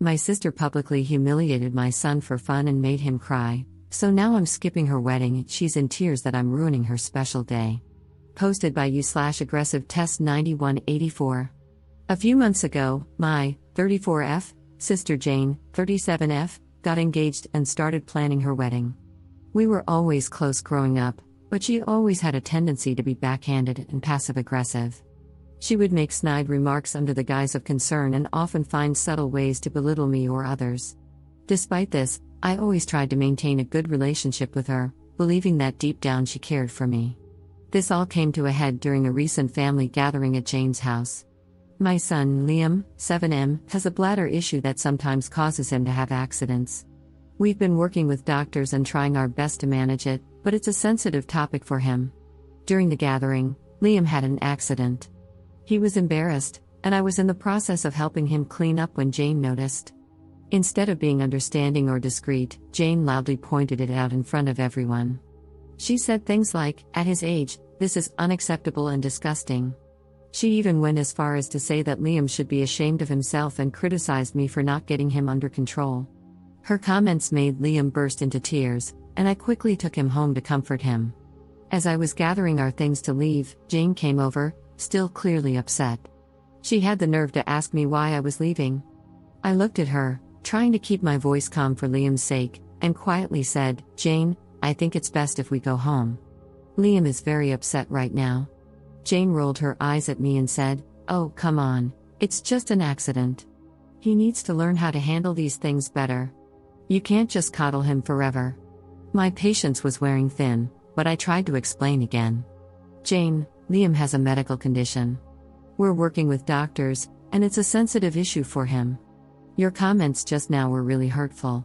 My sister publicly humiliated my son for fun and made him cry, so now I'm skipping her wedding. She's in tears that I'm ruining her special day. Posted by you/aggressive test 9184. A few months ago, my 34F sister Jane, 37F, got engaged and started planning her wedding. We were always close growing up, but she always had a tendency to be backhanded and passive-aggressive. She would make snide remarks under the guise of concern and often find subtle ways to belittle me or others. Despite this, I always tried to maintain a good relationship with her, believing that deep down she cared for me. This all came to a head during a recent family gathering at Jane's house. My son, Liam, 7M, has a bladder issue that sometimes causes him to have accidents. We've been working with doctors and trying our best to manage it, but it's a sensitive topic for him. During the gathering, Liam had an accident. He was embarrassed, and I was in the process of helping him clean up when Jane noticed. Instead of being understanding or discreet, Jane loudly pointed it out in front of everyone. She said things like, "At his age, this is unacceptable and disgusting." She even went as far as to say that Liam should be ashamed of himself and criticized me for not getting him under control. Her comments made Liam burst into tears, and I quickly took him home to comfort him. As I was gathering our things to leave, Jane came over, still clearly upset. She had the nerve to ask me why I was leaving. I looked at her, trying to keep my voice calm for Liam's sake, and quietly said, "Jane, I think it's best if we go home. Liam is very upset right now." Jane rolled her eyes at me and said, "Oh, come on, it's just an accident. He needs to learn how to handle these things better. You can't just coddle him forever." My patience was wearing thin, but I tried to explain again. "Jane, Liam has a medical condition. We're working with doctors, and it's a sensitive issue for him. Your comments just now were really hurtful."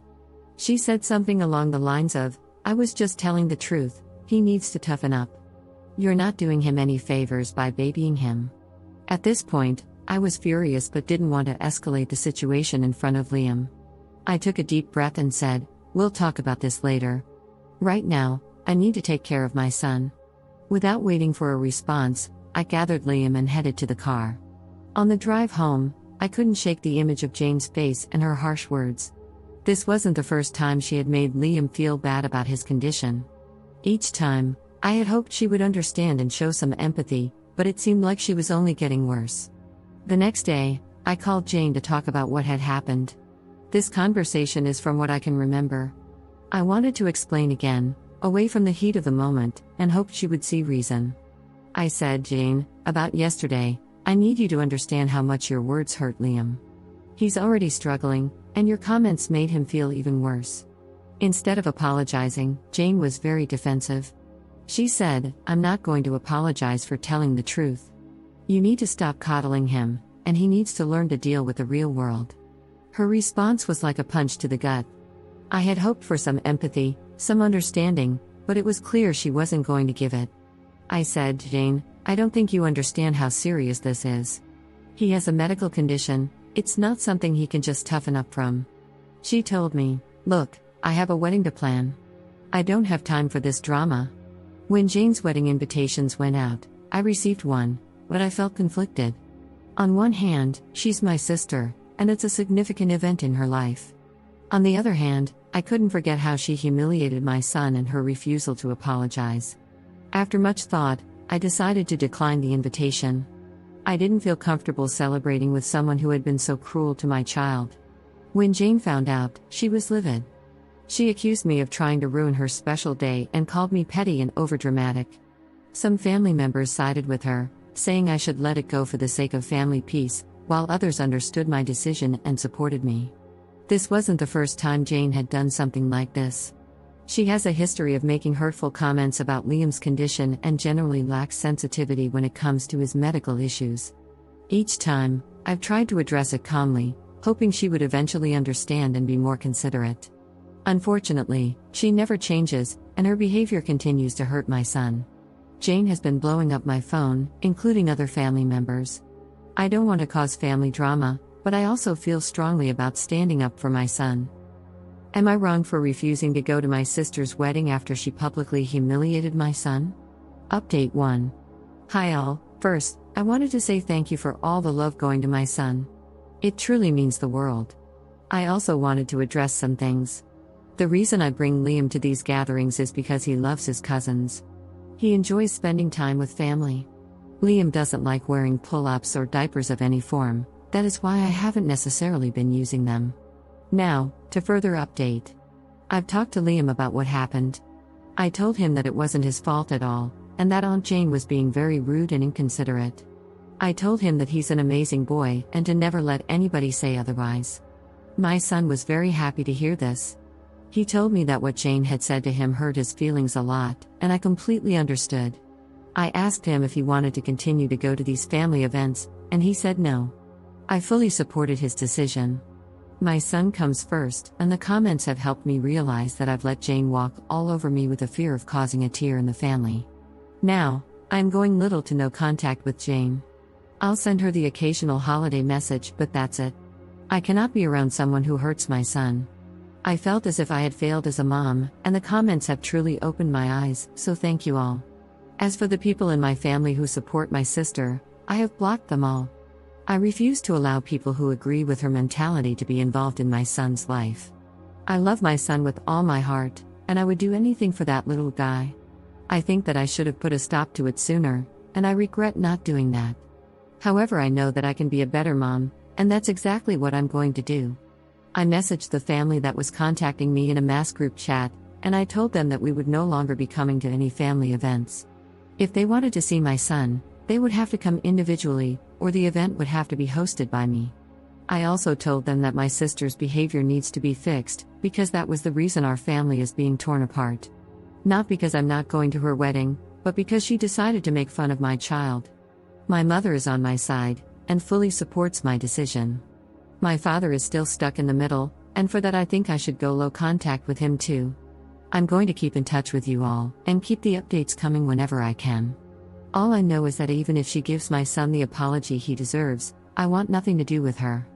She said something along the lines of, "I was just telling the truth, he needs to toughen up. You're not doing him any favors by babying him." At this point, I was furious but didn't want to escalate the situation in front of Liam. I took a deep breath and said, "We'll talk about this later. Right now, I need to take care of my son." Without waiting for a response, I gathered Liam and headed to the car. On the drive home, I couldn't shake the image of Jane's face and her harsh words. This wasn't the first time she had made Liam feel bad about his condition. Each time, I had hoped she would understand and show some empathy, but it seemed like she was only getting worse. The next day, I called Jane to talk about what had happened. This conversation is from what I can remember. I wanted to explain again, away from the heat of the moment, and hoped she would see reason. I said, "Jane, about yesterday, I need you to understand how much your words hurt Liam. He's already struggling, and your comments made him feel even worse." Instead of apologizing, Jane was very defensive. She said, "I'm not going to apologize for telling the truth. You need to stop coddling him, and he needs to learn to deal with the real world." Her response was like a punch to the gut. I had hoped for some empathy, some understanding, but it was clear she wasn't going to give it. I said, "Jane, I don't think you understand how serious this is. He has a medical condition, it's not something he can just toughen up from." She told me, "Look, I have a wedding to plan. I don't have time for this drama." When Jane's wedding invitations went out, I received one, but I felt conflicted. On one hand, she's my sister, and it's a significant event in her life. On the other hand, I couldn't forget how she humiliated my son and her refusal to apologize. After much thought, I decided to decline the invitation. I didn't feel comfortable celebrating with someone who had been so cruel to my child. When Jane found out, she was livid. She accused me of trying to ruin her special day and called me petty and overdramatic. Some family members sided with her, saying I should let it go for the sake of family peace, while others understood my decision and supported me. This wasn't the first time Jane had done something like this. She has a history of making hurtful comments about Liam's condition and generally lacks sensitivity when it comes to his medical issues. Each time, I've tried to address it calmly, hoping she would eventually understand and be more considerate. Unfortunately, she never changes, and her behavior continues to hurt my son. Jane has been blowing up my phone, including other family members. I don't want to cause family drama, but I also feel strongly about standing up for my son. Am I wrong for refusing to go to my sister's wedding after she publicly humiliated my son? Update 1. Hi all, first, I wanted to say thank you for all the love going to my son. It truly means the world. I also wanted to address some things. The reason I bring Liam to these gatherings is because he loves his cousins. He enjoys spending time with family. Liam doesn't like wearing pull-ups or diapers of any form, that is why I haven't necessarily been using them. Now, to further update. I've talked to Liam about what happened. I told him that it wasn't his fault at all, and that Aunt Jane was being very rude and inconsiderate. I told him that he's an amazing boy and to never let anybody say otherwise. My son was very happy to hear this. He told me that what Jane had said to him hurt his feelings a lot, and I completely understood. I asked him if he wanted to continue to go to these family events, and he said no. I fully supported his decision. My son comes first, and the comments have helped me realize that I've let Jane walk all over me with the fear of causing a tear in the family. Now, I'm going little to no contact with Jane. I'll send her the occasional holiday message, but that's it. I cannot be around someone who hurts my son. I felt as if I had failed as a mom, and the comments have truly opened my eyes, so thank you all. As for the people in my family who support my sister, I have blocked them all. I refuse to allow people who agree with her mentality to be involved in my son's life. I love my son with all my heart, and I would do anything for that little guy. I think that I should have put a stop to it sooner, and I regret not doing that. However, I know that I can be a better mom, and that's exactly what I'm going to do. I messaged the family that was contacting me in a mass group chat, and I told them that we would no longer be coming to any family events. If they wanted to see my son, they would have to come individually, or the event would have to be hosted by me. I also told them that my sister's behavior needs to be fixed, because that was the reason our family is being torn apart. Not because I'm not going to her wedding, but because she decided to make fun of my child. My mother is on my side, and fully supports my decision. My father is still stuck in the middle, and for that I think I should go low contact with him too. I'm going to keep in touch with you all, and keep the updates coming whenever I can. All I know is that even if she gives my son the apology he deserves, I want nothing to do with her.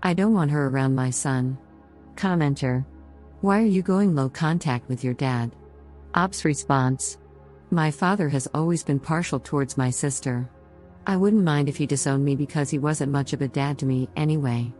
I don't want her around my son. Commenter. Why are you going low contact with your dad? Ops response. My father has always been partial towards my sister. I wouldn't mind if he disowned me because he wasn't much of a dad to me anyway.